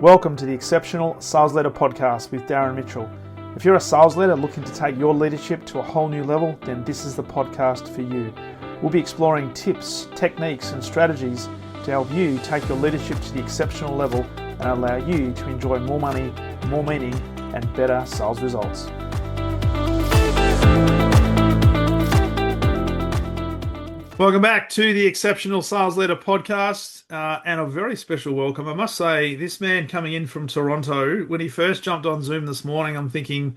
Welcome to the Exceptional Sales Leader Podcast with Darren Mitchell. If you're a sales leader looking to take your leadership to a whole new level, then this is the podcast for you. We'll be exploring tips, techniques, and strategies to help you take your leadership to the exceptional level and allow you to enjoy more money, more meaning, and better sales results. Welcome back to the Exceptional Sales Leader Podcast, and a very special welcome. I must say, this man coming in from Toronto, when he first jumped on Zoom this morning, I'm thinking,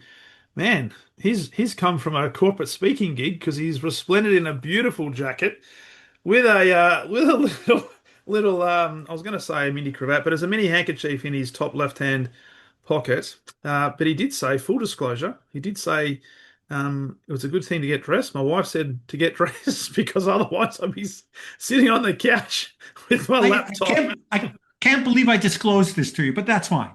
man, he's come from a corporate speaking gig because he's resplendent in a beautiful jacket with a little I was going to say a mini cravat, but it's a mini handkerchief in his top left hand pocket. But he did say, full disclosure, he did say. It was a good thing to get dressed. My wife said to get dressed because otherwise I'd be sitting on the couch with my laptop. I can't believe I disclosed this to you, but that's fine.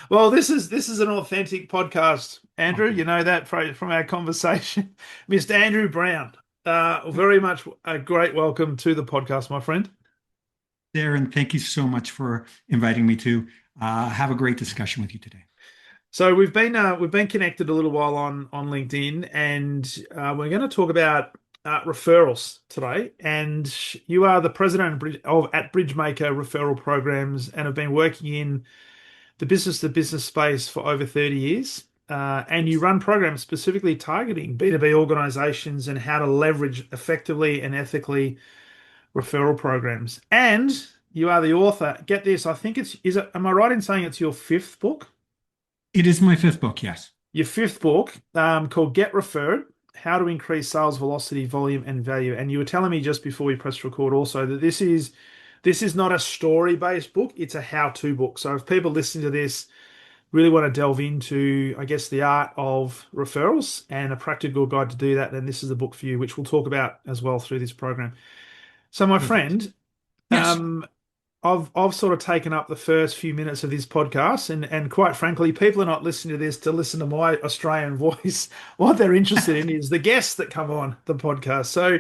Well, this is an authentic podcast, Andrew. Okay. You know that from our conversation. Mr. Andrew Brown, very much a great welcome to the podcast, my friend. Darren, thank you so much for inviting me to have a great discussion with you today. So we've been connected a little while on LinkedIn, and we're going to talk about referrals today. And you are the president at Bridgemaker Referral Programs, and have been working in the business-to-business space for over 30 years. And you run programs specifically targeting B2B organizations and how to leverage effectively and ethically referral programs. And you are the author. Get this, I think am I right in saying it's your fifth book? It is my fifth book, yes. Your fifth book, called Get Referred, How to Increase Sales Velocity, Volume, and Value. And you were telling me just before we pressed record also that this is not a story-based book, it's a how-to book. So if people listening to this really want to delve into, I guess, the art of referrals and a practical guide to do that, then this is the book for you, which we'll talk about as well through this program. So my friend, yes. I've sort of taken up the first few minutes of this podcast, and quite frankly, people are not listening to this to listen to my Australian voice. What they're interested in is the guests that come on the podcast. So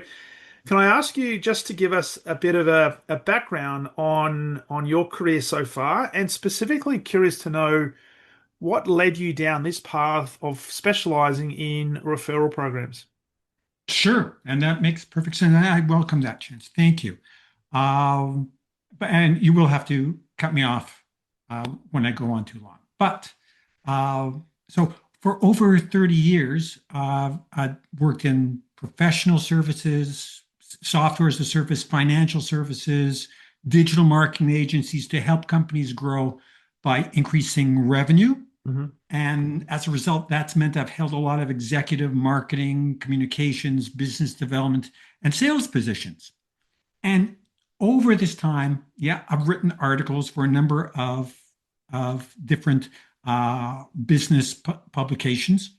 can I ask you just to give us a bit of a background on your career so far, and specifically curious to know what led you down this path of specializing in referral programs? Sure, and that makes perfect sense. I welcome that chance. Thank you. And you will have to cut me off when I go on too long. But so for over 30 years, I worked in professional services, software as a service, financial services, digital marketing agencies to help companies grow by increasing revenue. Mm-hmm. And as a result, that's meant I've held a lot of executive marketing, communications, business development, and sales positions. And over this time, I've written articles for a number of different business publications.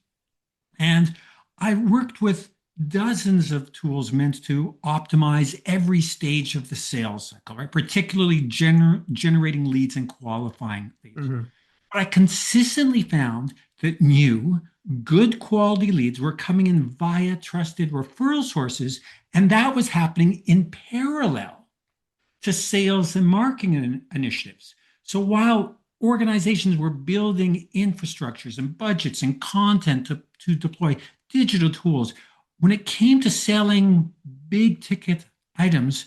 And I worked with dozens of tools meant to optimize every stage of the sales cycle, right? Particularly generating leads and qualifying leads. Mm-hmm. But I consistently found that new, good quality leads were coming in via trusted referral sources, and that was happening in parallel to sales and marketing initiatives. So while organizations were building infrastructures and budgets and content to deploy digital tools, when it came to selling big ticket items,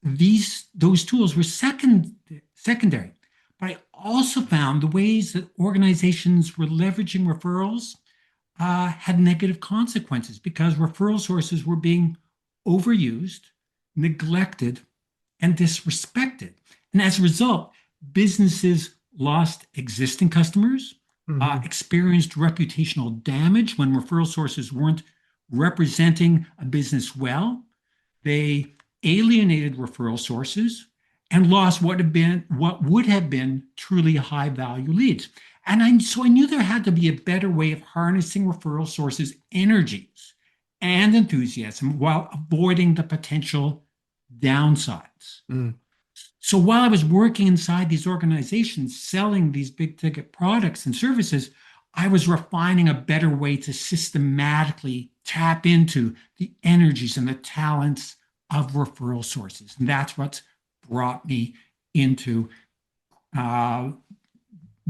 those tools were secondary. But I also found the ways that organizations were leveraging referrals had negative consequences because referral sources were being overused, neglected, and disrespected. And as a result, businesses lost existing customers, mm-hmm. Experienced reputational damage when referral sources weren't representing a business well. They alienated referral sources and lost what would have been truly high-value leads. And so I knew there had to be a better way of harnessing referral sources' energies and enthusiasm while avoiding the potential downsides. Mm. So while I was working inside these organizations selling these big ticket products and services, I was refining a better way to systematically tap into the energies and the talents of referral sources. And that's what's brought me into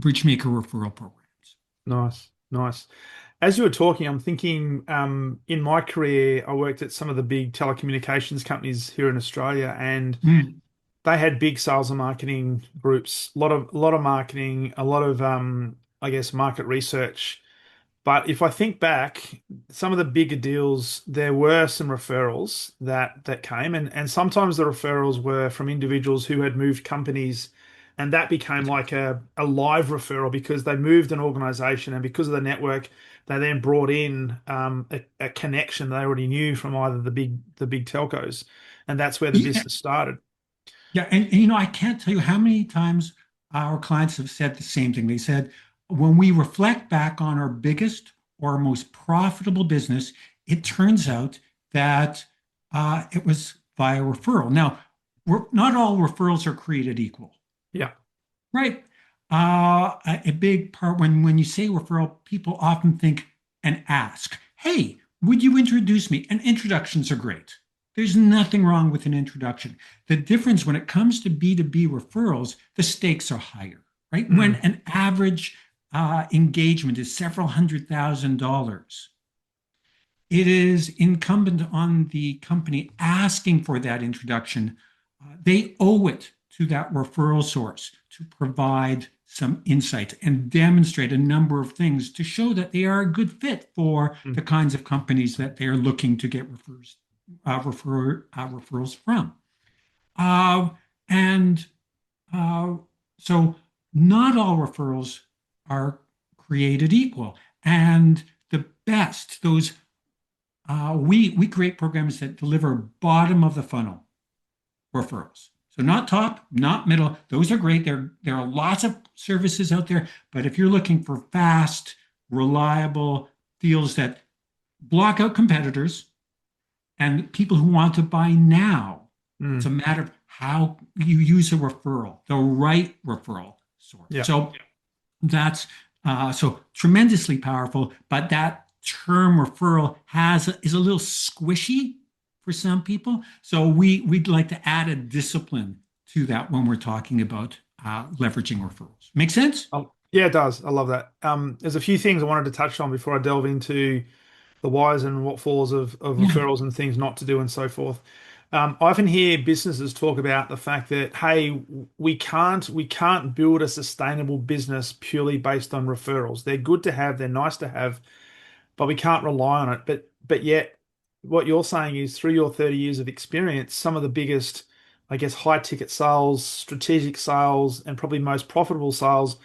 Bridgemaker referral programs. Nice, nice. As you were talking, I'm thinking in my career, I worked at some of the big telecommunications companies here in Australia, and Mm. they had big sales and marketing groups, a lot of marketing, a lot of I guess market research. But if I think back, some of the bigger deals, there were some referrals that came, and sometimes the referrals were from individuals who had moved companies, and that became like a live referral because they moved an organization, and because of the network, they then brought in a connection they already knew from either the big telcos, and that's where the Yeah, business started. yeah, and I can't tell you how many times our clients have said the same thing. They said, when we reflect back on our biggest or most profitable business, it turns out that it was via referral. Now, not all referrals are created equal, Yeah. right? A big part when you say referral, people often think and ask, "Hey, would you introduce me?" And introductions are great. There's nothing wrong with an introduction. The difference when it comes to B2B referrals, the stakes are higher, right? When Mm, an average engagement is several $100,000, it is incumbent on the company asking for that introduction. They owe it to that referral source to provide some insight and demonstrate a number of things to show that they are a good fit for the mm. kinds of companies that they are looking to get referrals from. Uh, and uh, so not all referrals are created equal. And the best, those we create programs that deliver bottom of the funnel referrals. So not top, not middle. Those are great. There are lots of services out there, but if you're looking for fast, reliable deals that block out competitors and people who want to buy now, it's a Mm. matter of how you use a referral, the right referral source. Yeah. So that's so tremendously powerful, but that term referral is a little squishy for some people. So we'd like to add a discipline to that when we're talking about leveraging referrals. Make sense? Oh, yeah, it does. I love that. There's a few things I wanted to touch on before I delve into the whys and what falls of Yeah. referrals and things not to do and so forth. I often hear businesses talk about the fact that, hey, we can't build a sustainable business purely based on referrals. They're good to have, they're nice to have, but we can't rely on it. But yet, what you're saying is through your 30 years of experience, some of the biggest, I guess, high ticket sales, strategic sales, and probably most profitable sales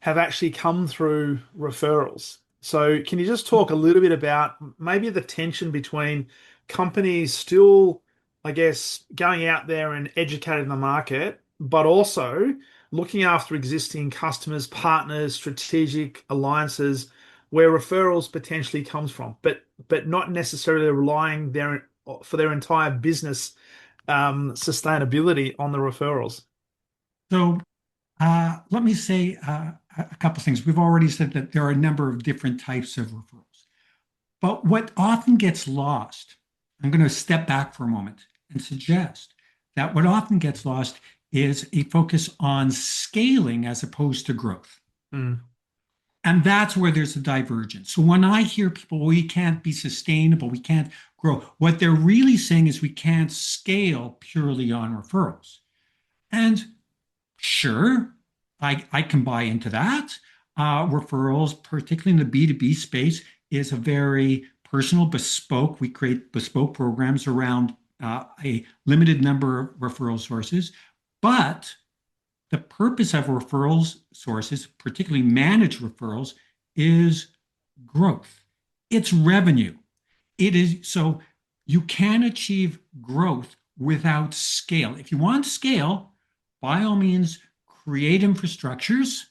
have actually come through referrals. So, can you just talk a little bit about maybe the tension between companies still, I guess, going out there and educating the market, but also looking after existing customers, partners, strategic alliances where referrals potentially comes from, but not necessarily relying for their entire business sustainability on the referrals. So let me say a couple things. We've already said that there are a number of different types of referrals. But what often gets lost, I'm going to step back for a moment and suggest that what often gets lost is a focus on scaling as opposed to growth. Mm, And that's where there's a divergence. So when I hear people, well, we can't be sustainable, we can't grow, what they're really saying is we can't scale purely on referrals. And sure, I can buy into that. Referrals, particularly in the B2B space, is a very personal, bespoke. We create bespoke programs around a limited number of referral sources. But the purpose of referrals sources, particularly managed referrals, is growth. It's revenue. It is so you can achieve growth without scale. If you want scale, by all means, create infrastructures,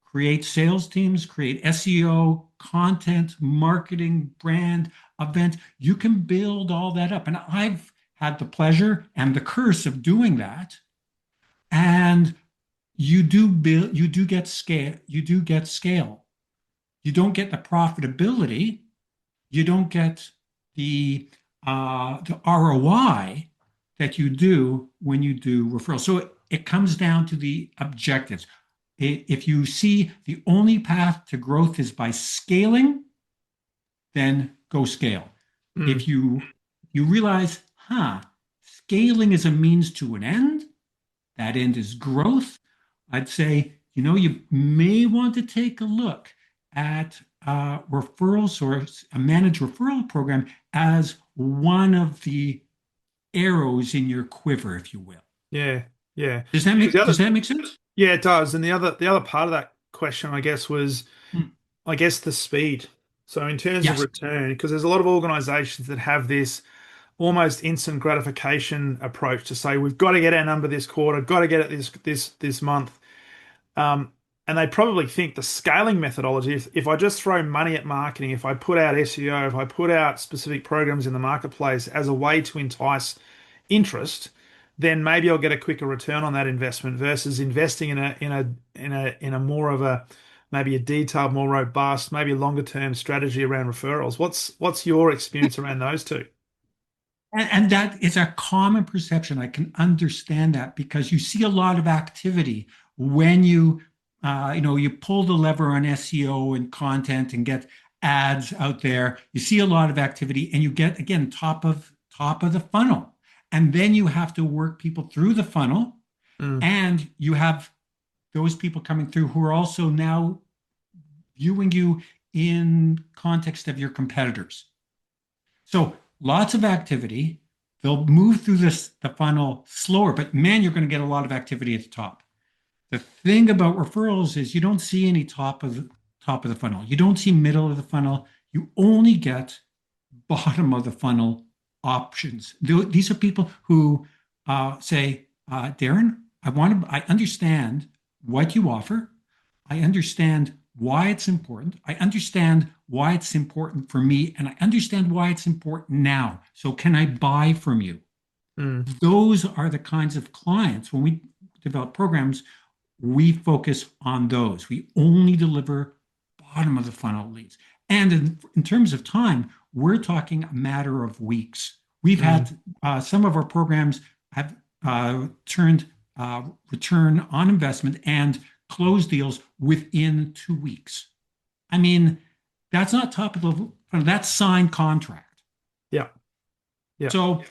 create sales teams, create SEO, content, marketing, brand, events. You can build all that up. And I've had the pleasure and the curse of doing that. And you do get scale, You don't get the profitability, you don't get the ROI that you do when you do referrals. So it comes down to the objectives. If you see the only path to growth is by scaling, then go scale. Mm. If you realize, scaling is a means to an end, that end is growth, I'd say, you may want to take a look at referrals or a managed referral program as one of the arrows in your quiver, if you will. Yeah, yeah. Does that Because make does that make sense? yeah, it does. And the other part of that question, I guess, was Hmm. I guess the speed. So in terms of Yes. return, because there's a lot of organizations that have this almost instant gratification approach to say we've got to get our number this quarter, got to get it this month. Um, and they probably think the scaling methodology, if I just throw money at marketing, if I put out SEO, if I put out specific programs in the marketplace as a way to entice interest, then maybe I'll get a quicker return on that investment versus investing in a more of a maybe a detailed, more robust, maybe a longer term strategy around referrals. What's your experience around those two? And that is a common perception. I can understand that because you see a lot of activity when you pull the lever on SEO and content and get ads out there. You see a lot of activity, and you get again top of the funnel, and then you have to work people through the funnel, Mm, and you have those people coming through who are also now viewing you in context of your competitors. So lots of activity. They'll move through the funnel slower, but man, you're going to get a lot of activity at the top. The thing about referrals is you don't see any top of the funnel. You don't see middle of the funnel. You only get bottom of the funnel options. These are people who say, Darren, I understand what you offer. I understand why it's important. I understand why it's important for me, and I understand why it's important now. So, can I buy from you? mm, Those are the kinds of clients. When we develop programs, we focus on those. We only deliver bottom of the funnel leads. And in terms of time, we're talking a matter of weeks. We've mm. had some of our programs have turned return on investment and close deals within 2 weeks. I mean, that's not top of the funnel, that's signed contract. Yeah, yeah. So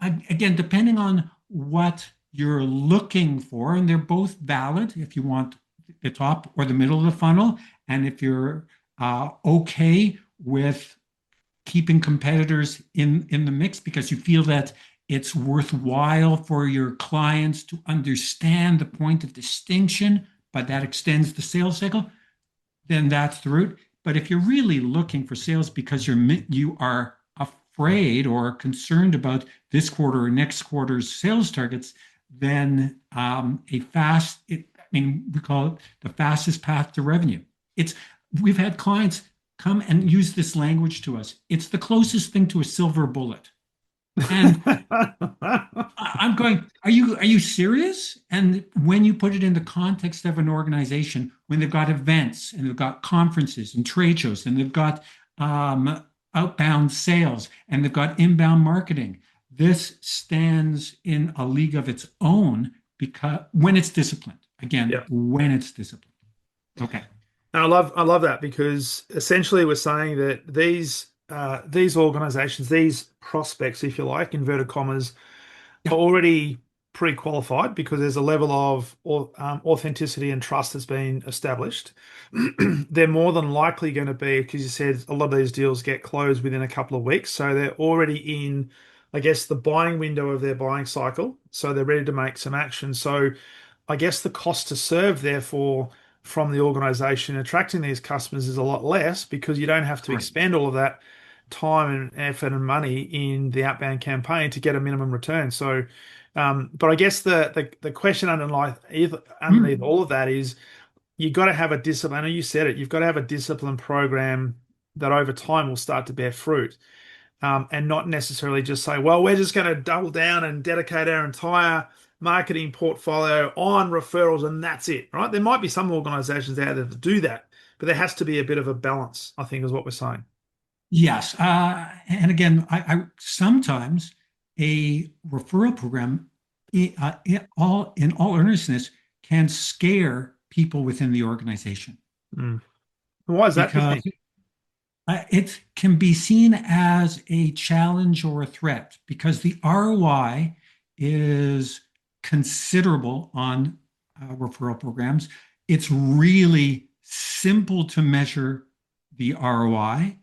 again, depending on what you're looking for, and they're both valid if you want the top or the middle of the funnel, and if you're okay with keeping competitors in the mix because you feel that it's worthwhile for your clients to understand the point of distinction, but that extends the sales cycle, then that's the route. But if you're really looking for sales because you are afraid or concerned about this quarter or next quarter's sales targets, then we call it the fastest path to revenue. We've had clients come and use this language to us. It's the closest thing to a silver bullet. And I'm going, are you serious? And when you put it in the context of an organization, when they've got events and they've got conferences and trade shows and they've got outbound sales and they've got inbound marketing, this stands in a league of its own because when it's disciplined, again, Yeah. when it's disciplined. Okay. And I love that because essentially we're saying that these organizations, these prospects, if you like, inverted commas, Yeah. are already pre-qualified because there's a level of authenticity and trust that's been established. They're more than likely going to be, because you said a lot of these deals get closed within a couple of weeks, so they're already in, I guess, the buying window of their buying cycle, so they're ready to make some action. So I guess the cost to serve, therefore, from the organization attracting these customers is a lot less because you don't have to Correct. expend all of that time and effort and money in the outbound campaign to get a minimum return. So, but I guess the question underneath Mm. all of that is you got to have a discipline. And you said it. You've got to have a discipline program that over time will start to bear fruit, and not necessarily just say, well, we're just going to double down and dedicate our entire marketing portfolio on referrals and that's it, right? There might be some organizations out there that do that, but there has to be a bit of a balance, I think, is what we're saying. Yes. And again, I sometimes a referral program, in all earnestness, can scare people within the organization Mm. Why is that, do you because think? it can be seen as a challenge or a threat because the ROI is considerable on referral programs. It's really simple to measure the ROI.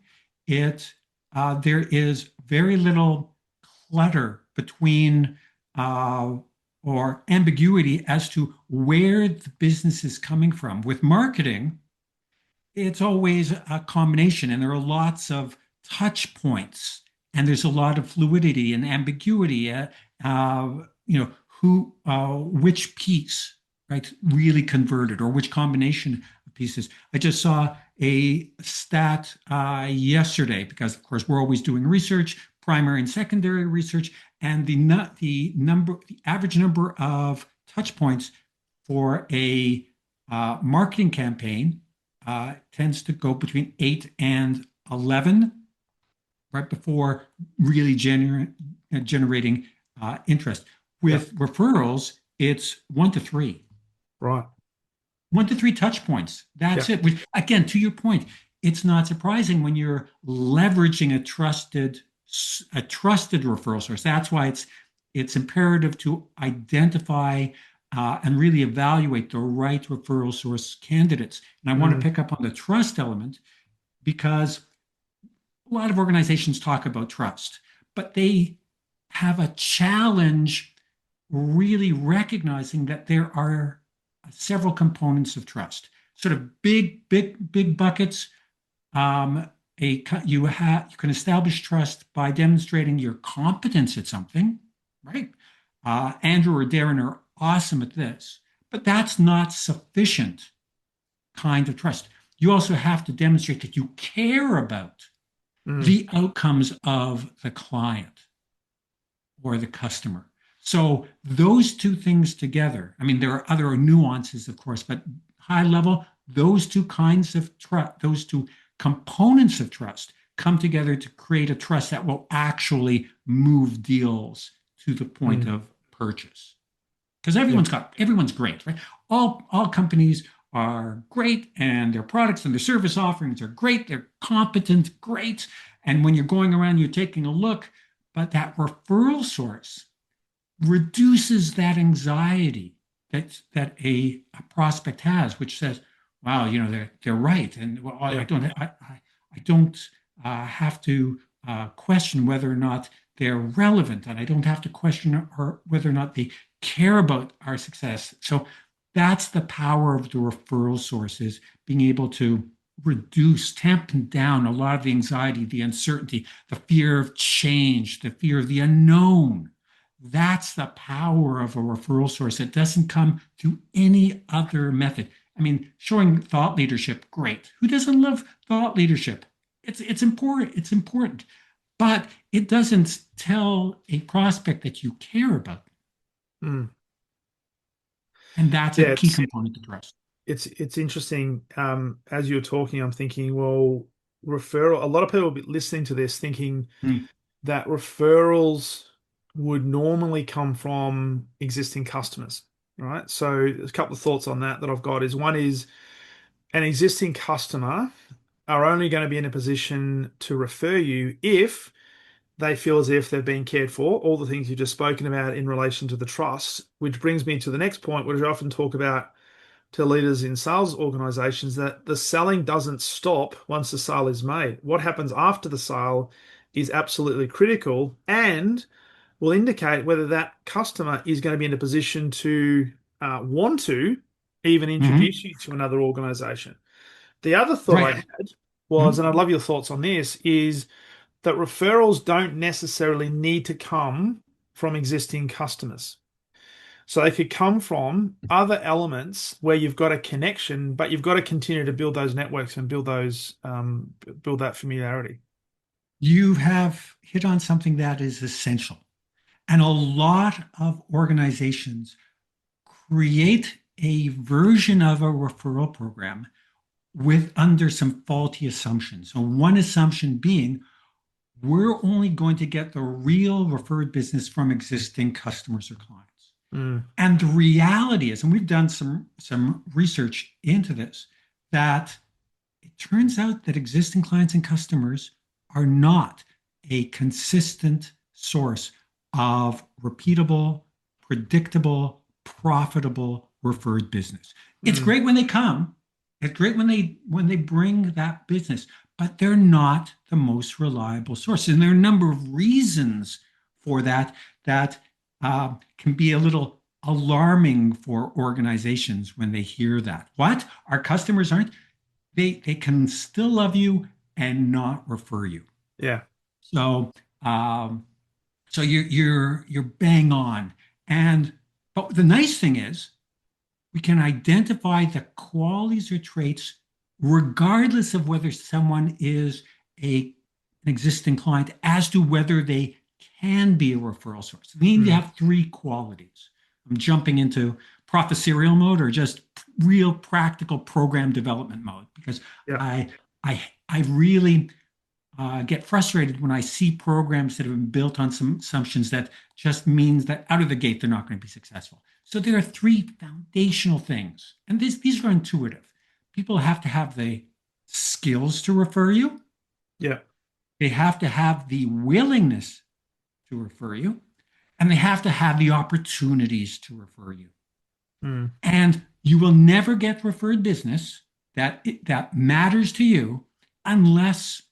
There is very little clutter between or ambiguity as to where the business is coming from. With marketing, it's always a combination, and there are lots of touch points, and there's a lot of fluidity and ambiguity. Which piece, right, really converted, or which combination of pieces. I just saw a stat yesterday because, of course, we're always doing research, primary and secondary research, and the average number of touch points for a marketing campaign tends to go between 8 and 11 right before really generating interest. Yeah. With referrals, it's 1 to 3. Right. 1 to 3 touch points. Yeah. That's it. Which, again, to your point, it's not surprising when you're leveraging a trusted referral source. That's why it's imperative to identify and really evaluate the right referral source candidates. And I want to Mm. pick up on the trust element because a lot of organizations talk about trust, but they have a challenge really recognizing that there are several components of trust, sort of big buckets. You can establish trust by demonstrating your competence at something, right? Andrew or Darren are awesome at this, but that's not sufficient kind of trust. You also have to demonstrate that you care about Mm. the outcomes of the client or the customer. So those two things together, I mean, there are other nuances, of course, but high level, those two kinds of trust, those two components of trust come together to create a trust that will actually move deals to the point Mm. of purchase. Because Yeah. everyone's great, right? All companies are great, and their products and their service offerings are great. They're competent, great. And when you're going around, you're taking a look, but that referral source reduces that anxiety that a prospect has, which says, "Wow, they're right," and well, I Yeah. don't I don't have to question whether or not they're relevant, and I don't have to question whether or not they care about our success. So that's the power of the referral sources, being able to tamp down a lot of the anxiety, the uncertainty, the fear of change, the fear of the unknown. That's the power of a referral source. It doesn't come through any other method. I mean, showing thought leadership, great. Who doesn't love thought leadership? It's important. It's important, but it doesn't tell a prospect that you care about them. Mm. And that's a Yeah. key component to trust. It's interesting. As you're talking, I'm thinking, well, referral. A lot of people will be listening to this thinking Mm. that referrals would normally come from existing customers, right? So there's a couple of thoughts on that I've got is one is an existing customer are only going to be in a position to refer you if they feel as if they're being cared for, all the things you've just spoken about in relation to the trust, which brings me to the next point, which I often talk about to leaders in sales organizations, that the selling doesn't stop once the sale is made. What happens after the sale is absolutely critical and will indicate whether that customer is going to be in a position to want to even Mhm. introduce you to another organization. The other thought I Right. had was, and Mhm. I'd love your thoughts on this, is that referrals don't necessarily need to come from existing customers. So they could come from other elements where you've got a connection, but you've got to continue to build those networks and build that familiarity. You have hit on something that is essential. And a lot of organizations create a version of a referral program with under some faulty assumptions. So one assumption being we're only going to get the real referred business from existing customers or clients. Mm. And the reality is, and we've done some research into this, that it turns out that existing clients and customers are not a consistent source of repeatable, predictable, profitable referred business. It's Mm. great when they come. It's great when they bring that business, but they're not the most reliable source. And there are a number of reasons for that that can be a little alarming for organizations when they hear that. What? Our customers aren't? They can still love you and not refer you. Yeah. So um, so you're bang on. And but the nice thing is we can identify the qualities or traits regardless of whether someone is an existing client as to whether they can be a referral source. They need to Mm. have three qualities. I'm jumping into professorial mode or just real practical program development mode because Yeah. I I really get frustrated when I see programs that have been built on some assumptions that just means that out of the gate they're not going to be successful. So there are three foundational things, and these are intuitive. People have to have the skills to refer you. Yeah. They have to have the willingness to refer you, and they have to have the opportunities to refer you. Mm. And you will never get referred business that matters to you unless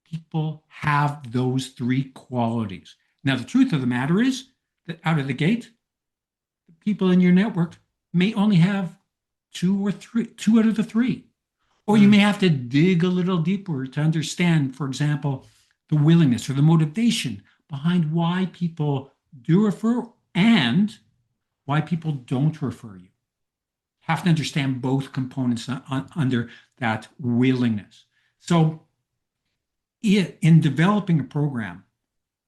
people have those three qualities. Now, the truth of the matter is that out of the gate, the people in your network may only have two out of the three. Or you Mm. may have to dig a little deeper to understand, for example, the willingness or the motivation behind why people do refer and why people don't refer you. Have to understand both components under that willingness. So, in developing a program,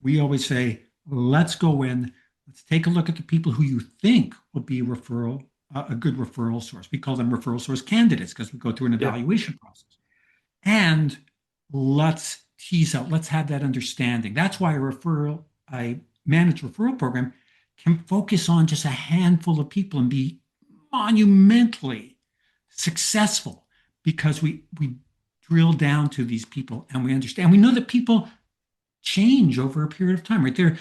we always say, let's go in, let's take a look at the people who you think will be a good referral source. We call them referral source candidates because we go through an Yeah. evaluation process. And let's tease out, let's have that understanding. That's why a managed referral program can focus on just a handful of people and be monumentally successful because we drill down to these people and we understand. We know that people change over a period of time, right there.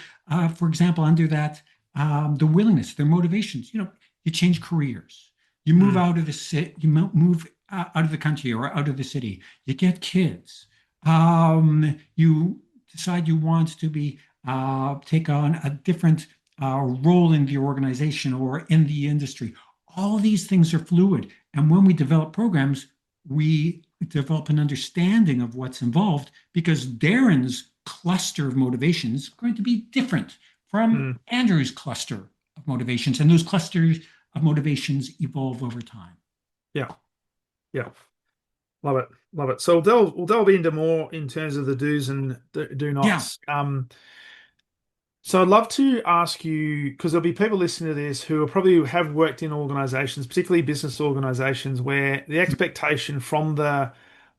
For example, under that, the willingness, their motivations. You change careers, you move Mm. out of the city, you move out of the country or out of the city. You get kids. You decide you want to be take on a different role in the organization or in the industry. All these things are fluid, and when we develop programs, we develop an understanding of what's involved because Darren's cluster of motivations is going to be different from Mm. Andrew's cluster of motivations, and those clusters of motivations evolve over time. Yeah. Yeah. Love it. Love it. So we'll delve into more in terms of the do's and do Yeah. nots. So I'd love to ask you, because there'll be people listening to this who are probably have worked in organizations, particularly business organizations, where the expectation from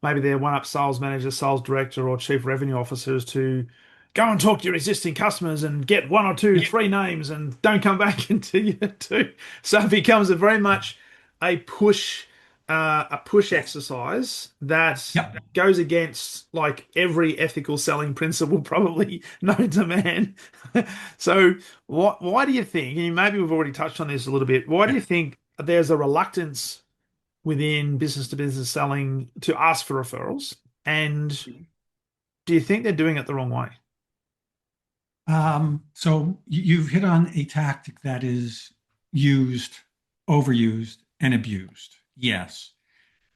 maybe their one-up sales manager, sales director, or chief revenue officer is to go and talk to your existing customers and get one or two, three names and don't come back until you do. So it becomes very much a push exercise that Yeah. goes against like every ethical selling principle probably known to man. So why do you think, and maybe we've already touched on this a little bit, why do Yeah. you think there's a reluctance within business to business selling to ask for referrals? And do you think they're doing it the wrong way? So you've hit on a tactic that is used, overused, and abused. Yes.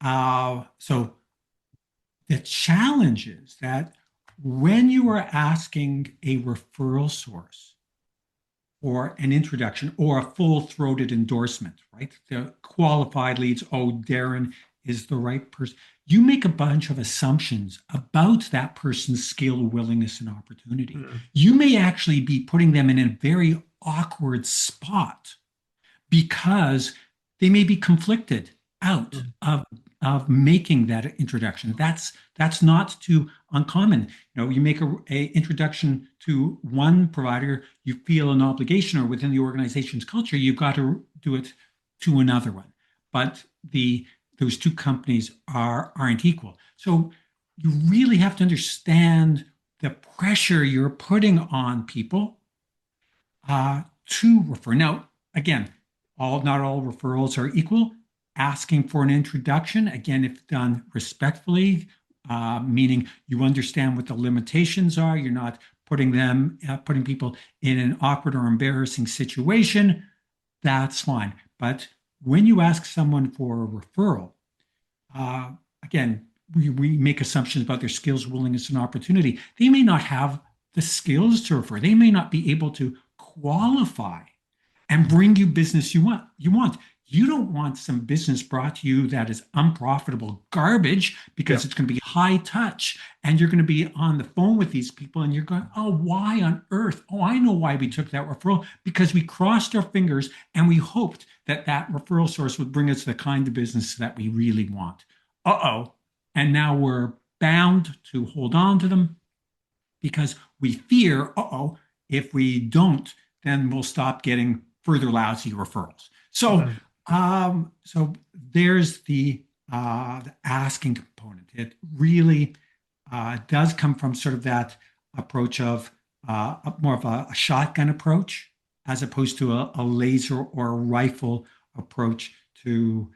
So the challenge is that when you are asking a referral source or an introduction or a full-throated endorsement, right? The qualified leads, oh, Darren is the right person. You make a bunch of assumptions about that person's skill, willingness, and opportunity. Mm. You may actually be putting them in a very awkward spot because they may be conflicted out Mm. of of making that introduction. That's not too uncommon. You make a introduction to one provider, you feel an obligation, or within the organization's culture, you've got to do it to another one. But those two companies aren't equal. So you really have to understand the pressure you're putting on people to refer. Now, again, not all referrals are equal. Asking for an introduction, again, if done respectfully, meaning you understand what the limitations are, you're not putting people in an awkward or embarrassing situation, that's fine. But when you ask someone for a referral, again, we make assumptions about their skills, willingness, and opportunity. They may not have the skills to refer. They may not be able to qualify and bring you business you want. You don't want some business brought to you that is unprofitable garbage, because it's going to be high touch and you're going to be on the phone with these people and you're going, oh, why on earth? Oh, I know why we took that referral, because we crossed our fingers and we hoped that referral source would bring us the kind of business that we really want. Uh-oh. And now we're bound to hold on to them because we fear, if we don't, then we'll stop getting further lousy referrals. So, so there's the asking component. It really does come from sort of that approach of more of a shotgun approach, as opposed to a laser or a rifle approach to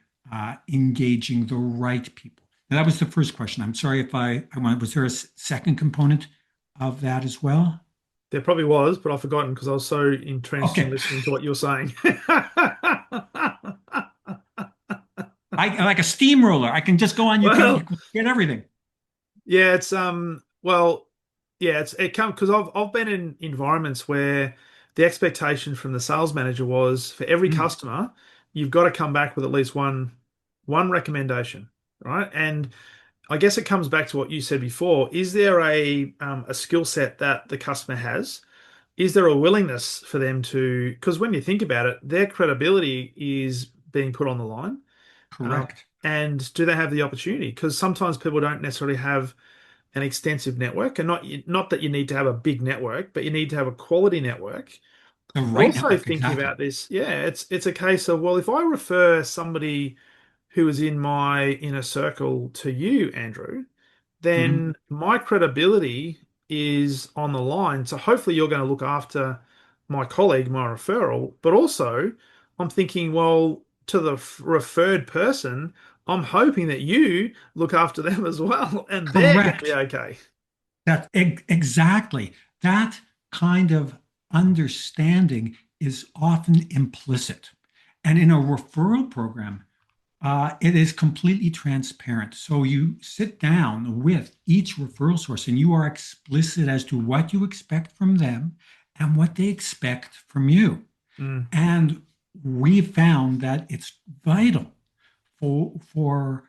engaging the right people. Now, that was the first question. I'm sorry if I went. Was there a second component of that as well? There probably was, but I've forgotten because I was so entrenched in Okay. listening to what you were saying. I like a steamroller. I can just go on. You Well, can get everything. yeah, it's well, yeah, it comes because I've been in environments where the expectation from the sales manager was for every Mm, customer, you've got to come back with at least one recommendation, right? And I guess it comes back to what you said before. Is there a skill set that the customer has? Is there a willingness for them to? Because when you think about it, their credibility is being put on the line. correct. And do they have the opportunity? Because sometimes people don't necessarily have an extensive network, and not that you need to have a big network, but you need to have a quality network. The But right also network, thinking exactly. about this, yeah, it's a case of, well, if I refer somebody who is in my inner circle to you, Andrew, Mhm. then my credibility is on the line. So hopefully you're going to look after my colleague, my referral, but also I'm thinking, well, to the referred person, I'm hoping that you look after them as well, and they're going to be Correct. okay. Exactly. That kind of understanding is often implicit. And in a referral program, it is completely transparent. So you sit down with each referral source and you are explicit as to what you expect from them and what they expect from you. Mm, And we found that it's vital for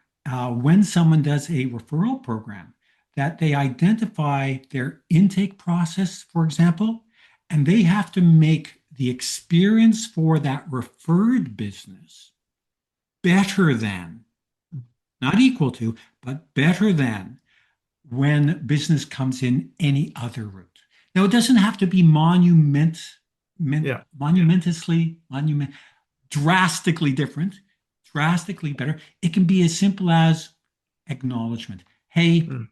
when someone does a referral program, that they identify their intake process, for example, and they have to make the experience for that referred business better than, not equal to, but better than when business comes in any other route. Now, it doesn't have to be yeah. monument, drastically different, drastically better. It can be as simple as acknowledgement. Hey, Mm,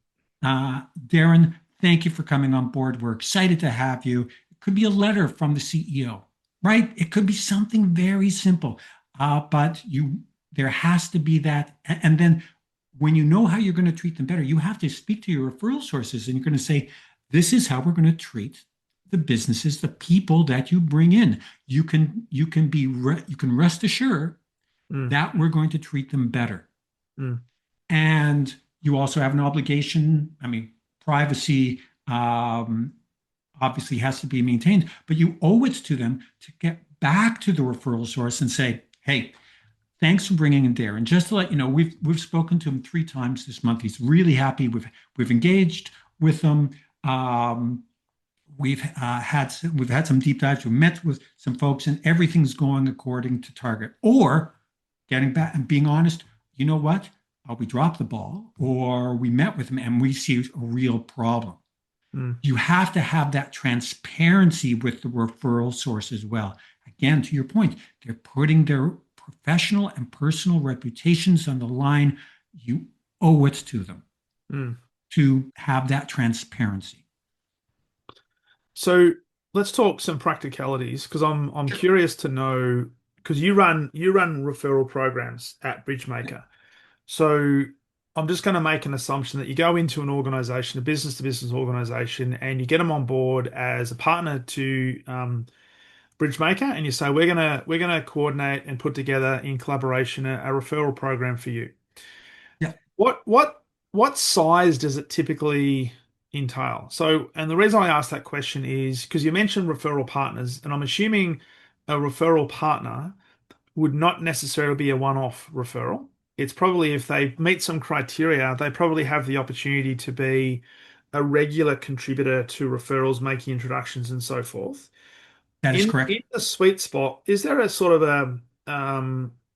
Darren, thank you for coming on board. We're excited to have you. It could be a letter from the CEO, right? It could be something very simple, but there has to be that. And then when you know how you're going to treat them better, you have to speak to your referral sources, and you're going to say, "This is how we're going to treat the businesses, the people that you bring in. You can rest assured mm, that we're going to treat them better." mm. And you also have an obligation. I mean, privacy obviously has to be maintained, but you owe it to them to get back to the referral source and say, "Hey, thanks for bringing in Darren. Just to let you know, we've spoken to him 3 times this month. He's really happy. We've engaged with him. We've had some deep dives. We met with some folks, and everything's going according to target." Or getting back and being honest, you know what? we dropped the ball, or we met with them and we see a real problem. Mm. You have to have that transparency with the referral source as well. Again, to your point, they're putting their professional and personal reputations on the line. You owe it to them Mm. to have that transparency. So let's talk some practicalities because I'm curious to know because you run referral programs at Bridgemaker. So I'm just going to make an assumption that you go into an organization, a business to business organization, and you get them on board as a partner to Bridgemaker, and you say we're gonna coordinate and put together in collaboration a referral program for you. Yeah, What size does it typically entail? So, and the reason I ask that question is because you mentioned referral partners, and I'm assuming a referral partner would not necessarily be a one-off referral. It's probably if they meet some criteria, they probably have the opportunity to be a regular contributor to referrals, making introductions and so forth. that is In correct. the sweet spot, is there a sort of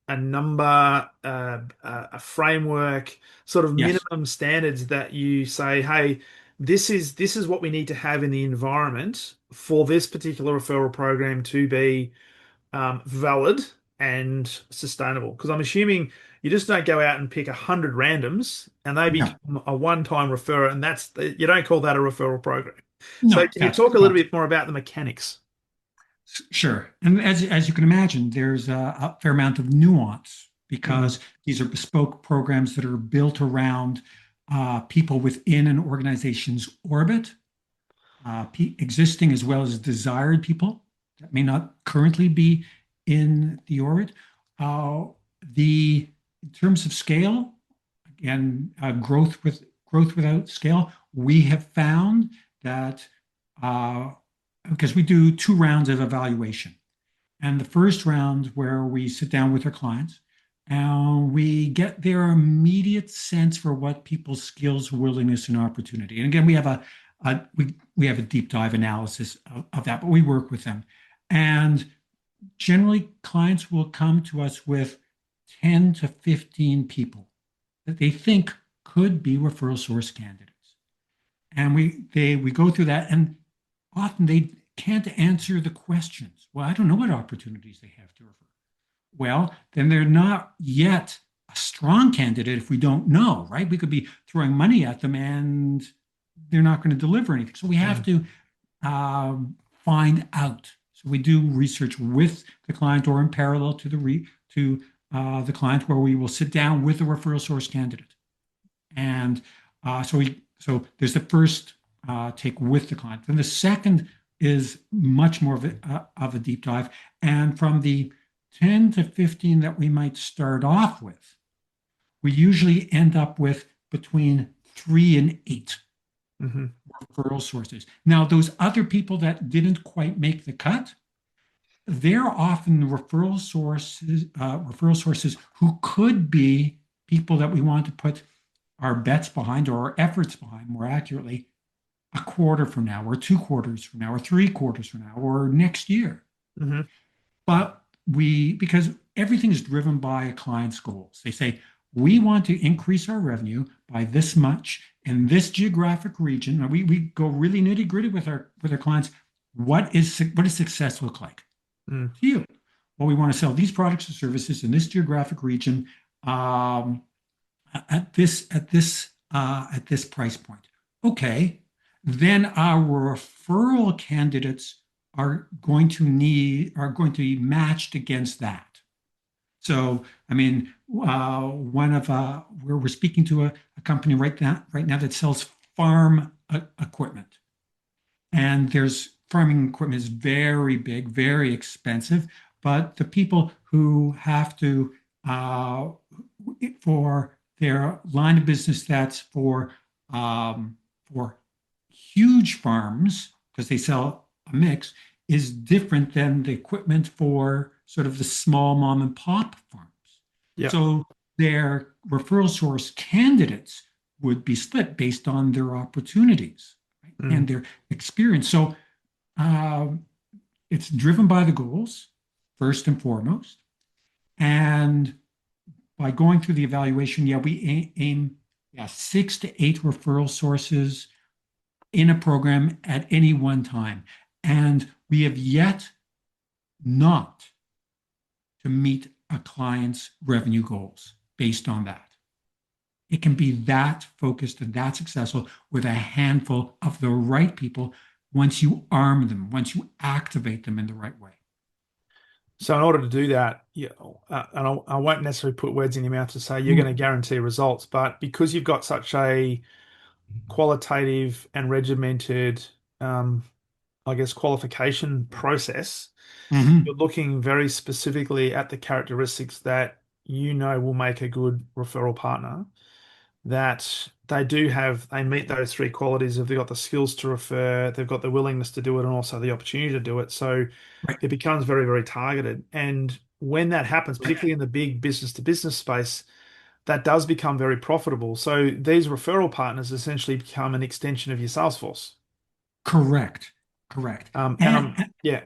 a number, a framework, sort of Yes, minimum standards that you say, hey, this is what we need to have in the environment for this particular referral program to be valid and sustainable? Because I'm assuming you just don't go out and pick 100 randoms and they no, become a one-time referrer, and you don't call that a referral program. So no, can you that's talk a little correct. bit more about the mechanics? Sure. And as you can imagine, there's a fair amount of nuance Mm, because these are bespoke programs that are built around people within an organization's orbit, existing as well as desired people that may not currently be in the orbit. Uh, the in terms of scale, again, growth without scale, we have found that uh, because we do 2 rounds of evaluation. And the first round, where we sit down with our clients and we get their immediate sense for what people's skills, willingness, and opportunity. And again, we have a deep dive analysis of that, but we work with them. And generally, clients will come to us with 10 to 15 people that they think could be referral source candidates. And we go through that, and often they can't answer the questions. Well, I don't know what opportunities they have to refer. Well, then they're not yet a strong candidate if we don't know, right? We could be throwing money at them and they're not going to deliver anything. So we have mm, to find out. So we do research with the client or in parallel to the client, where we will sit down with the referral source candidate. And so there's the first take with the client. Then the second is much more of a deep dive. And from the 10 to 15 that we might start off with, we usually end up with between 3 and 8 hmm referral sources. Now, those other people that didn't quite make the cut, they're often referral sources who could be people that we want to put our bets behind, or our efforts behind, more accurately, a quarter from now, or 2 quarters from now, or 3 quarters from now, or next year. hmm But because everything is driven by a client's goals. They say, we want to increase our revenue by this much in this geographic region. And we go really nitty gritty with our clients. What does success look like mm, to you? Well, we want to sell these products or services in this geographic region, um, at this price point. Okay, then our referral candidates are going to be matched against that. So, I mean, one of where we're speaking to a company right now that sells farm equipment, and there's farming equipment is very big, very expensive, but the people who have to uh, for their line of business that's for huge farms, because they sell a mix, is different than the equipment for sort of the small mom and pop farms. yeah. So their referral source candidates would be split based on their opportunities, right, Mm, and their experience. So um, it's driven by the goals first and foremost, and by going through the evaluation, yeah, we aim, yeah, 6 to 8 referral sources in a program at any one time. And we have yet not to meet a client's revenue goals based on that. It can be that focused and that successful with a handful of the right people once you arm them, once you activate them in the right way. So in order to do that, and I won't necessarily put words in your mouth to say you're going to Mm. guarantee results, but because you've got such a qualitative and regimented, um, I guess, qualification process, you're Mhm. looking very specifically at the characteristics that you know will make a good referral partner, that they meet those three qualities of they've got the skills to refer, they've got the willingness to do it, and also the opportunity to do it. So Right. it becomes very, very targeted. And when that happens, particularly in the big business to business space, that does become very profitable. So these referral partners essentially become an extension of your sales force. Correct. Correct. And And yeah,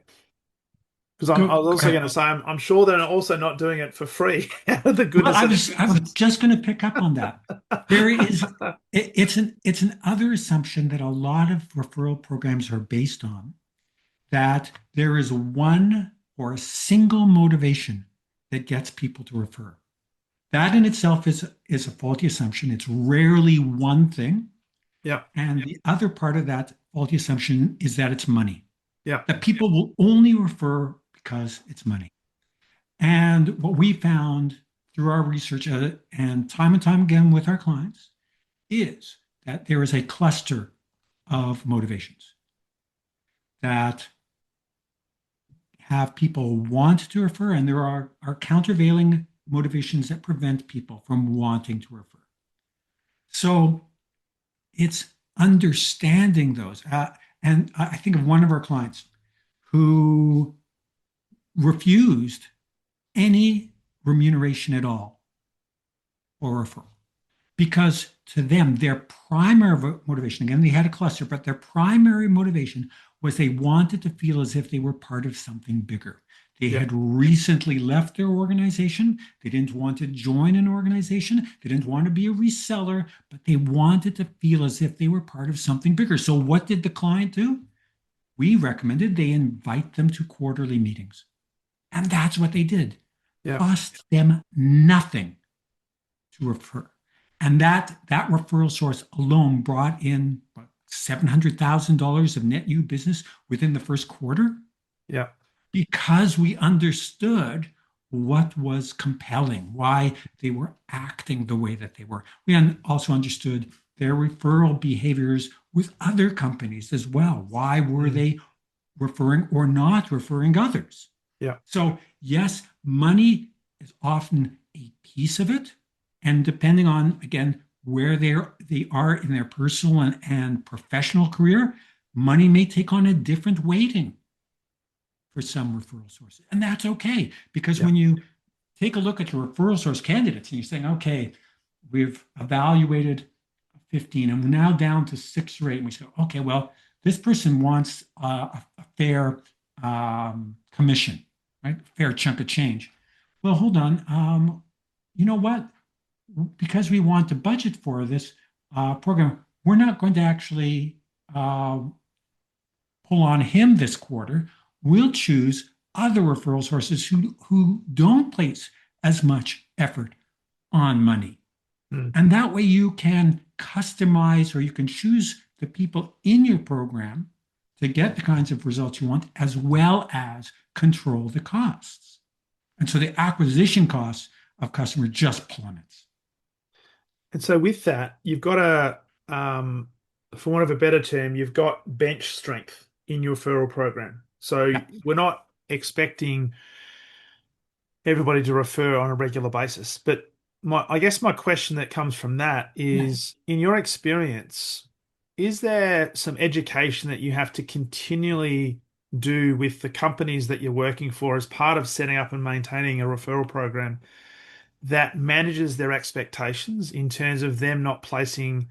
because I was go also ahead. going to say, I'm sure they're also not doing it for free out of the Well, goodness I of their was I was business. just going to pick up on that. There is it's an other assumption that a lot of referral programs are based on, that there is one or a single motivation that gets people to refer. That in itself is a faulty assumption. It's rarely one thing. Yeah, And the other part of that faulty assumption is that it's money, yeah, that people will only refer because it's money. And what we found through our research and time again with our clients is that there is a cluster of motivations that have people want to refer, and there are countervailing motivations that prevent people from wanting to refer. So it's understanding those. And I think of one of our clients who refused any remuneration at all for referral because to them, their primary motivation, again, they had a cluster, but their primary motivation was they wanted to feel as if they were part of something bigger. They yeah, had recently left their organization. They didn't want to join an organization. They didn't want to be a reseller, but they wanted to feel as if they were part of something bigger. So, what did the client do? We recommended they invite them to quarterly meetings. And that's what they did. yeah. Cost them nothing to refer. And that referral source alone brought in what, $700,000 of net new business within the first quarter Yeah. because we understood what was compelling, why they were acting the way that they were. We also understood their referral behaviors with other companies as well. Why were Mm. they referring or not referring others? Yeah. So, yes, money is often a piece of it. And depending on, again, where they are in their personal and professional career, money may take on a different weighting for some referral sources. And that's okay, because Yeah. when you take a look at your referral source candidates and you're saying, okay, we've evaluated 15 and we're now down to 6 or 8, and we say, okay, well, this person wants a fair commission, right? Fair chunk of change. Well, hold on. You know what? Because we want to budget for this program, we're not going to actually uh, pull on him this quarter. We'll choose other referral sources who don't place as much effort on money. Mm. And that way you can customize or you can choose the people in your program to get the kinds of results you want, as well as control the costs. And so the acquisition costs of customer just plummets. And so with that, you've got for want of a better term, you've got bench strength in your referral program. So Yeah. we're not expecting everybody to refer on a regular basis. But I guess my question that comes from that Yeah. is, in your experience, is there some education that you have to continually do with the companies that you're working for as part of setting up and maintaining a referral program that manages their expectations in terms of them not placing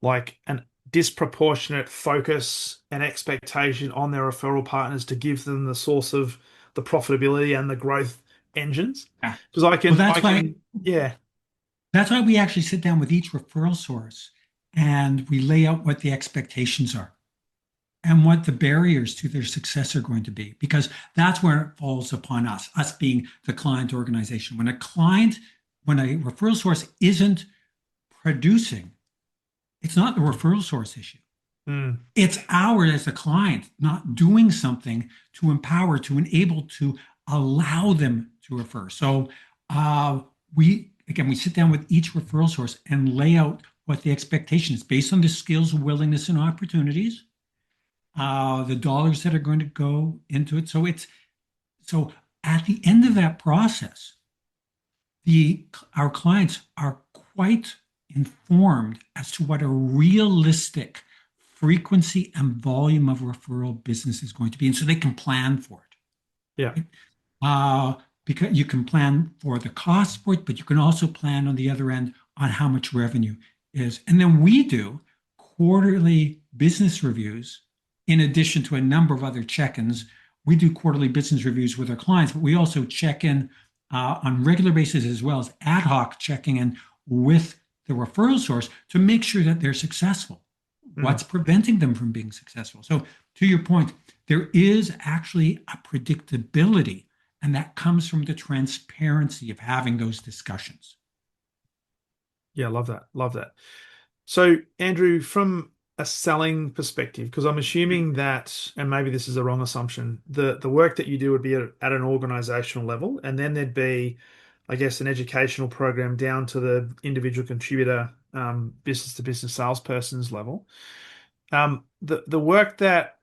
like an disproportionate focus and expectation on their referral partners to give them the source of the profitability and the growth engines? Yeah. Because Well, that's I why. can, Yeah. That's why we actually sit down with each referral source and we lay out what the expectations are and what the barriers to their success are going to be, because that's where it falls upon us being the client organization. When a referral source isn't producing, it's not the referral source issue. Mm. It's our as a client not doing something to empower, to enable, to allow them to refer. So uh, we sit down with each referral source and lay out what the expectation is based on the skills, willingness, and opportunities, the dollars that are going to go into it. So at the end of that process, the our clients are quite informed as to what a realistic frequency and volume of referral business is going to be, and so they can plan for Yeah. it. Right? Because you can plan for the cost for it, but you can also plan on the other end on how much revenue is. And then we do quarterly business reviews in addition to a number of other check-ins. We do quarterly business reviews with our clients, but we also check in on regular basis as well as ad hoc checking in with the referral source to make sure that they're successful. Mm. What's preventing them from being successful? So, to your point, there is actually a predictability, and that comes from the transparency of having those discussions. Yeah, love that. Love that. So, Andrew, from a selling perspective, because I'm assuming that, and maybe this is a wrong assumption, the work that you do would be at an organizational level, and then there'd be, I guess, an educational program down to the individual contributor, business to business salesperson's level. The work that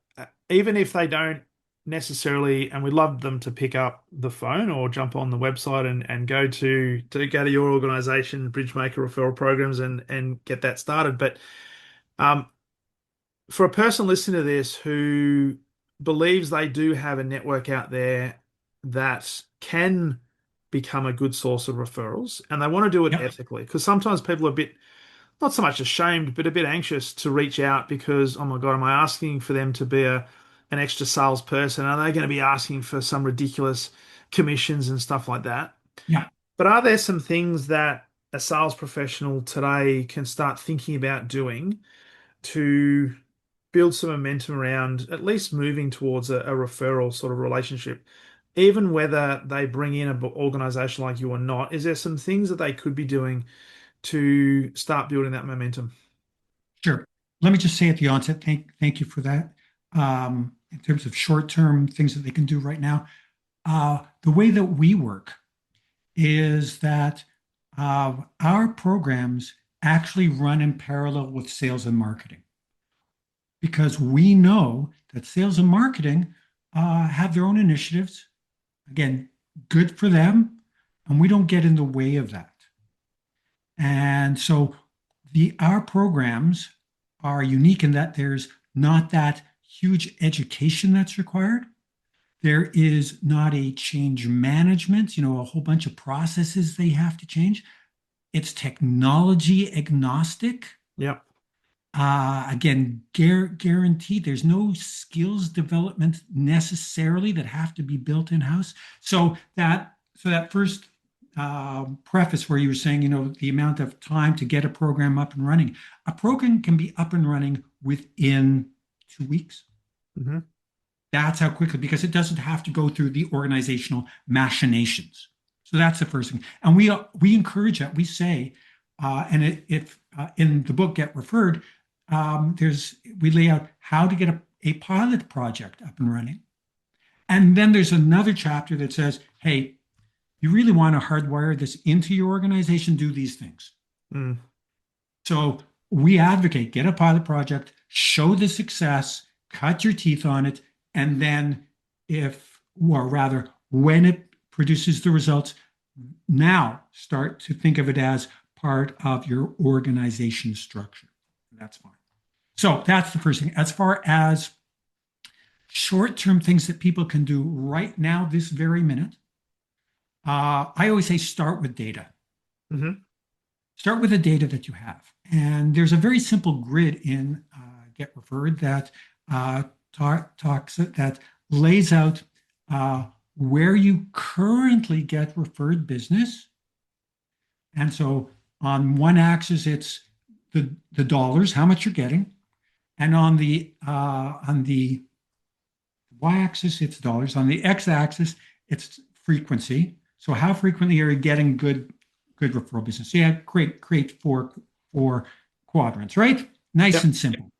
even if they don't necessarily, and we'd love them to pick up the phone or jump on the website and go to your organization, Bridgemaker referral programs, and get that started. But um, for a person listening to this who believes they do have a network out there that can become a good source of referrals, and they want to do it Yep. ethically, because sometimes people are a bit not so much ashamed, but a bit anxious to reach out because, oh my God, am I asking for them to be an extra salesperson? Are they going to be asking for some ridiculous commissions and stuff like that? Yeah. But are there some things that a sales professional today can start thinking about doing to build some momentum around at least moving towards a referral sort of relationship, even whether they bring in an organization like you or not? Is there some things that they could be doing to start building that momentum? Sure. Let me just say at the onset, thank you for that. In terms of short-term things that they can do right now, the way that we work is that our programs actually run in parallel with sales and marketing because we know that sales and marketing have their own initiatives. Again, good for them, and we don't get in the way of that. And so our programs are unique in that there's not that huge education that's required. There is not a change management, a whole bunch of processes they have to change. It's technology agnostic. Yep. Again, guaranteed. There's no skills development necessarily that have to be built in house. So that first preface where you were saying, the amount of time to get a program up and running, a program can be up and running within 2 weeks. Hmm. That's how quickly, because it doesn't have to go through the organizational machinations. So that's the first thing, and we encourage that. We say, if in the book Get Referred, we lay out how to get a pilot project up and running, and then there's another chapter that says, hey, you really want to hardwire this into your organization, do these things. Mm. So we advocate get a pilot project, show the success, cut your teeth on it, and then or rather, when it produces the results, now start to think of it as part of your organization structure. That's fine. So that's the first thing. As far as short-term things that people can do right now, this very minute, I always say start with data. Hmm. Start with the data that you have. And there's a very simple grid in Get Referred that that lays out where you currently get referred business And so on one axis, it's the dollars, how much you're getting, and on the y-axis, it's dollars. On the x-axis, it's frequency. So how frequently are you getting good referral business? So yeah, create four quadrants, right? Nice Yep. and simple.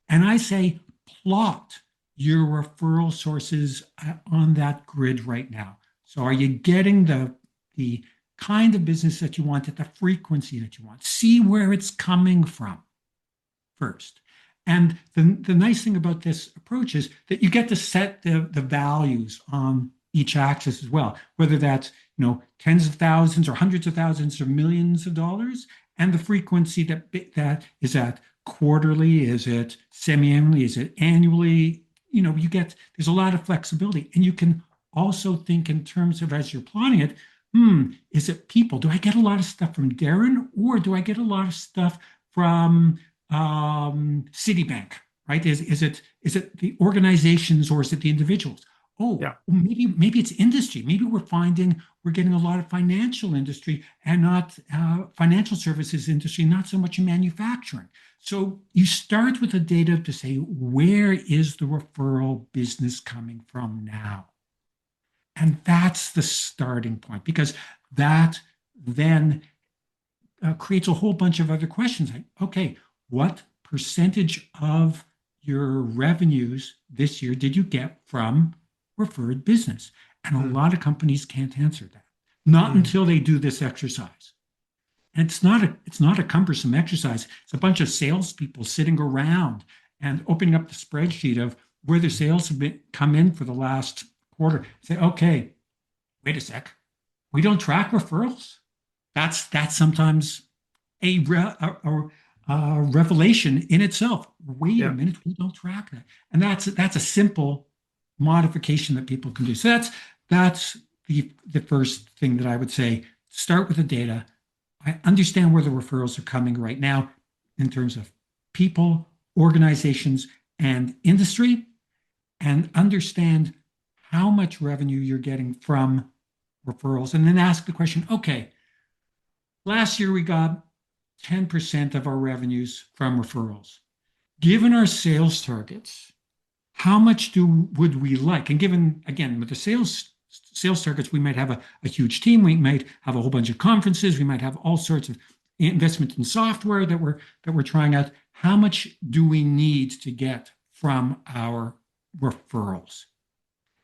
And I say plot your referral sources on that grid right now. So are you getting the kind of business that you want at the frequency that you want? See where it's coming from first. And the nice thing about this approach is that you get to set the values on each axis as well, whether that's tens of thousands or hundreds of thousands or millions of dollars, and the frequency that is at quarterly, is it semi-annually, is it annually? There's a lot of flexibility, and you can also think in terms of as you're plotting it. Is it people? Do I get a lot of stuff from Darren, or do I get a lot of stuff from Citibank, right? Is it the organizations or is it the individuals? Oh, Yeah. maybe it's industry. Maybe we're getting a lot of financial industry and not financial services industry, not so much in manufacturing. So you start with the data to say, where is the referral business coming from now? And that's the starting point, because that then creates a whole bunch of other questions like, okay, what percentage of your revenues this year did you get from referred business? And a Mm. lot of companies can't answer that, not Mm. until they do this exercise. And it's not a cumbersome exercise. It's a bunch of salespeople sitting around and opening up the spreadsheet of where the sales have come in for the last quarter. Say, okay, wait a sec, we don't track referrals. That's sometimes a revelation in itself. Wait a Yeah. minute, we don't track that, and that's a simple modification that people can do. So that's the first thing that I would say. Start with the data. I understand where the referrals are coming right now in terms of people, organizations, and industry, and understand how much revenue you're getting from referrals, and then ask the question, okay, last year we got 10% of our revenues from referrals. Given our sales targets, how much would we like? And given, again, with the sales targets, we might have a huge team. We might have a whole bunch of conferences. We might have all sorts of investment in software that we're trying out. How much do we need to get from our referrals?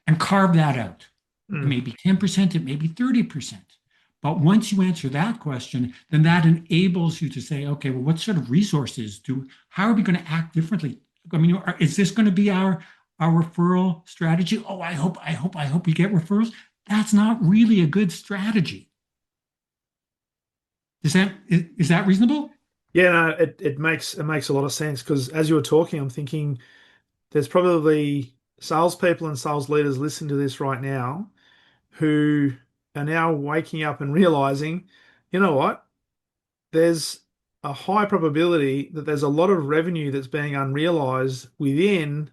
And carve that out. It Mm. may be 10%, it may be 30%. But once you answer that question, then that enables you to say, okay, well, what sort of resources how are we going to act differently? I mean, is this going to be our referral strategy? Oh, I hope we get referrals. That's not really a good strategy. Is that reasonable? Yeah, no, it makes a lot of sense because as you were talking, I'm thinking there's probably salespeople and sales leaders listening to this right now who are now waking up and realizing, you know what? There's a high probability that there's a lot of revenue that's being unrealized within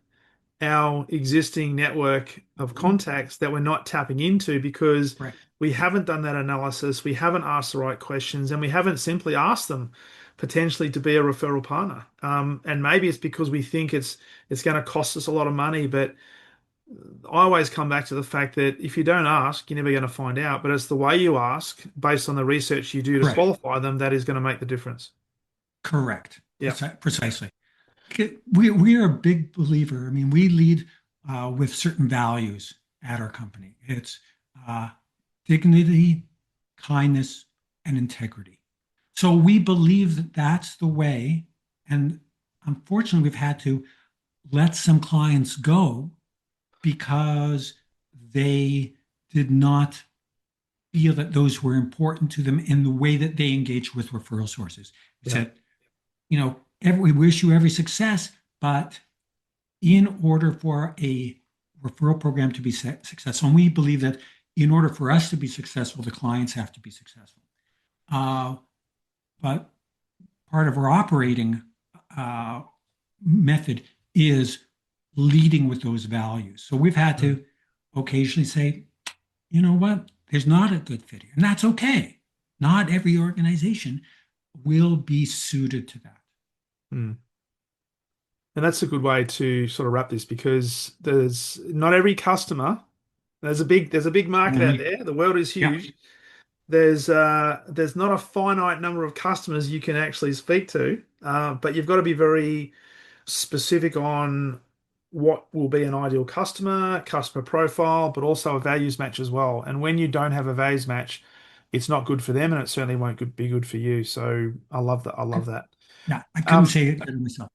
our existing network of Mhm. contacts that we're not tapping into because Correct. we haven't done that analysis, we haven't asked the right questions, and we haven't simply asked them potentially to be a referral partner. And maybe it's because we think it's going to cost us a lot of money, but I always come back to the fact that if you don't ask, you're never going to find out. But it's the way you ask, based on the research you do to Correct. qualify them, that is going to make the difference. Correct. Yeah. Precisely. We are a big believer. I mean, we lead with certain values at our company. It's uh, dignity, kindness, and integrity. So we believe that that's the way. And unfortunately, we've had to let some clients go because they did not feel that those were important to them in the way that they engage with referral sources. We Yeah. said, we wish you every success, but in order for a referral program to be successful, and we believe that in order for us to be successful, the clients have to be successful. But part of our operating uh, method is leading with those values. So we've had to occasionally say, you know what, there's not a good fit here, and that's okay. Not every organization will be suited to that. Mm. And that's a good way to sort of wrap this, because there's not every customer. There's a big market out Mhm. there. The world is Yeah. huge. There's not a finite number of customers you can actually speak to, but you've got to be very specific on what will be an ideal customer profile, but also a values match as well. And when you don't have a values match, it's not good for them, and it certainly won't be good for you. So I love that. I love that. Yeah, I couldn't Um, say it better myself.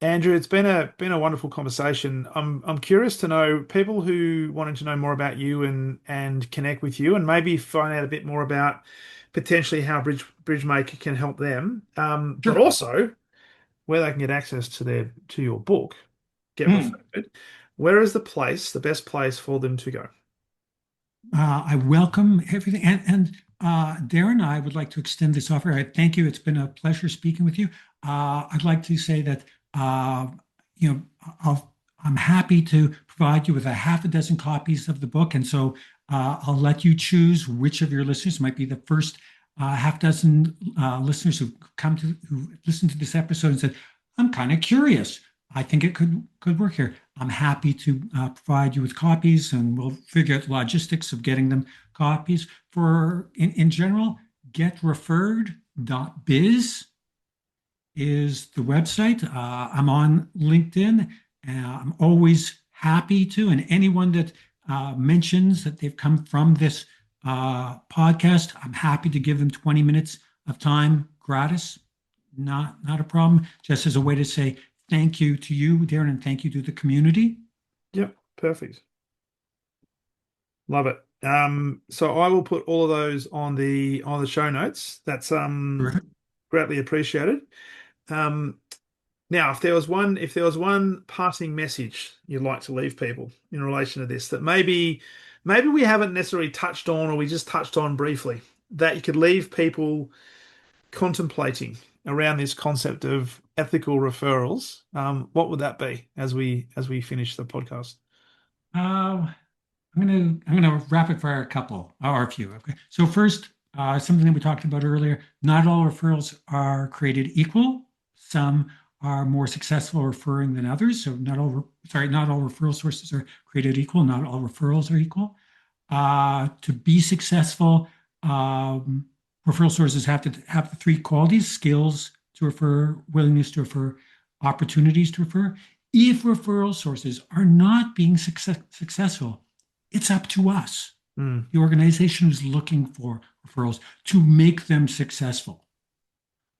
Andrew, it's been a wonderful conversation. I'm curious to know people who wanted to know more about you and connect with you, and maybe find out a bit more about potentially how Bridgemaker can help them. But Sure. also where they can get access to your book, get Mm. referred. Where is the best place for them to go? I welcome everything. And Darren, I would like to extend this offer. I thank you. It's been a pleasure speaking with you. I'd like to say that, uh, you know, I'm happy to provide you with a half a dozen copies of the book. And so I'll let you choose which of your listeners might be the first half dozen listeners who listened to this episode and said, I'm kind of curious. I think it could work here. I'm happy to provide you with copies, and we'll figure out the logistics of getting them copies. In general, getreferred.biz is the website. I'm on LinkedIn. I'm always happy to, and anyone that mentions that they've come from this podcast, I'm happy to give them 20 minutes of time gratis. Not a problem. Just as a way to say thank you to you, Darren, and thank you to the community. Yep, perfect. Love it. So I will put all of those on the show notes. That's Terrific. greatly appreciated. Um, Now, if there was one passing message you'd like to leave people in relation to this, that maybe we haven't necessarily touched on, or we just touched on briefly, that you could leave people contemplating around this concept of ethical referrals, what would that be as we finish the podcast? Uh, I'm gonna rapid fire a couple or a few. Okay. So first, something that we talked about earlier. Not all referrals are created equal. Some are more successful referring than others. So not all referral sources are created equal. Not all referrals are equal. To be successful, referral sources have to have the three qualities: skills to refer, willingness to refer, opportunities to refer. If referral sources are not being successful, it's up to us, Mm, the organization who's looking for referrals, to make them successful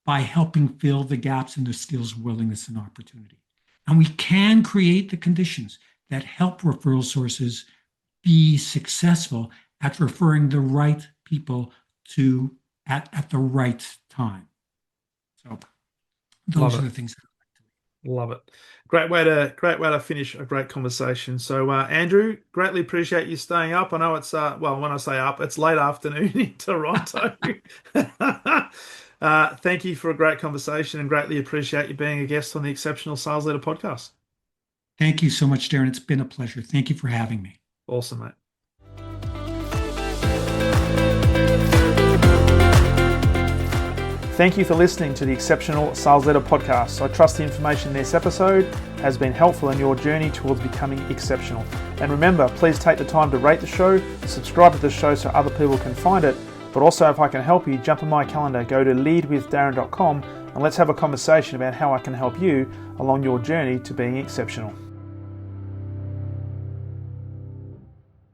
by helping fill the gaps in the skills, willingness, and opportunity. And we can create the conditions that help referral sources be successful at referring the right people to at the right time. So love those are it. the things. Love it. Great way to finish a great conversation. So, Andrew, greatly appreciate you staying up. I know it's well, when I say up, it's late afternoon in Toronto. Thank you for a great conversation, and greatly appreciate you being a guest on the Exceptional Sales Leader podcast. Thank you so much, Darren. It's been a pleasure. Thank you for having me. Awesome, mate. Thank you for listening to the Exceptional Sales Leader podcast. I trust the information in this episode has been helpful in your journey towards becoming exceptional. And remember, please take the time to rate the show, subscribe to the show so other people can find it. But also, if I can help you, jump on my calendar, go to leadwithdarren.com, and let's have a conversation about how I can help you along your journey to being exceptional.